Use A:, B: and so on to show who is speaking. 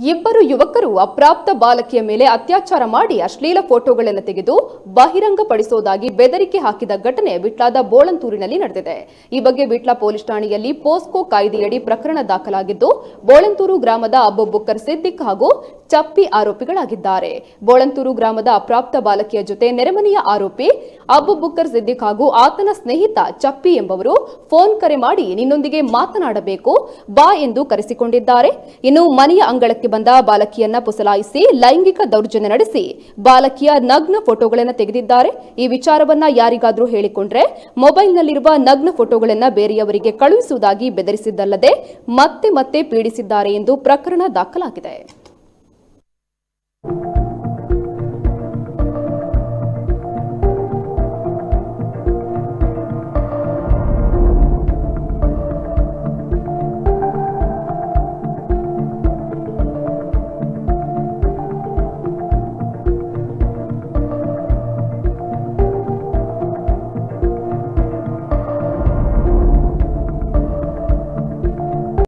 A: ಇಬ್ಬರು ಯುವಕರು ಅಪ್ರಾಪ್ತ ಬಾಲಕಿಯ ಮೇಲೆ ಅತ್ಯಾಚಾರ ಮಾಡಿ ಅಶ್ಲೀಲ ಫೋಟೋಗಳನ್ನು ತೆಗೆದು ಬಹಿರಂಗಪಡಿಸುವುದಾಗಿ ಬೆದರಿಕೆ ಹಾಕಿದ ಘಟನೆ ವಿಟ್ಲದ ಬೋಳಂತೂರಿನಲ್ಲಿ ನಡೆದಿದೆ. ಈ ಬಗ್ಗೆ ವಿಟ್ಲ ಪೊಲೀಸ್ ಠಾಣೆಯಲ್ಲಿ ಪೋಸ್ಕೋ ಕಾಯ್ದೆಯಡಿ ಪ್ರಕರಣ ದಾಖಲಾಗಿದ್ದು, ಬೋಳಂತೂರು ಗ್ರಾಮದ ಅಬ್ಬುಬಕ್ಕರ್ ಸಿದ್ದಿಕ್ ಹಾಗೂ ಚಪ್ಪಿ ಆರೋಪಿಗಳಾಗಿದ್ದಾರೆ. ಬೋಳಂತೂರು ಗ್ರಾಮದ ಅಪ್ರಾಪ್ತ ಬಾಲಕಿಯ ಜೊತೆ ನೆರೆಮನೆಯ ಆರೋಪಿ ಅಬ್ಬುಬಕ್ಕರ್ ಸಿದ್ದಿಕ್ ಹಾಗೂ ಆತನ ಸ್ನೇಹಿತ ಚಪ್ಪಿ ಎಂಬವರು ಫೋನ್ ಕರೆ ಮಾಡಿ ನಿನ್ನೊಂದಿಗೆ ಮಾತನಾಡಬೇಕು ಬಾ ಎಂದು ಕರೆಸಿಕೊಂಡಿದ್ದಾರೆ. ಇನ್ನು ಮನೆಯ ಅಂಗಳಕ್ಕೆ ಬಂದ ಬಾಲಕಿಯನ್ನ ಪುಸಲಾಯಿಸಿ ಲೈಂಗಿಕ ದೌರ್ಜನ್ಯ ನಡೆಸಿ ಬಾಲಕಿಯ ನಗ್ನ ಫೋಟೋಗಳನ್ನು ತೆಗೆದಿದ್ದಾರೆ. ಈ ವಿಚಾರವನ್ನ ಯಾರಿಗಾದ್ರೂ ಹೇಳಿಕೊಂಡ್ರೆ ಮೊಬೈಲ್ನಲ್ಲಿರುವ ನಗ್ನ ಫೋಟೋಗಳನ್ನು ಬೇರೆಯವರಿಗೆ ಕಳುಹಿಸುವುದಾಗಿ ಬೆದರಿಸಿದ್ದಲ್ಲದೆ ಮತ್ತೆ ಪೀಡಿಸಿದ್ದಾರೆ ಎಂದು ಪ್ರಕರಣ ದಾಖಲಾಗಿದೆ.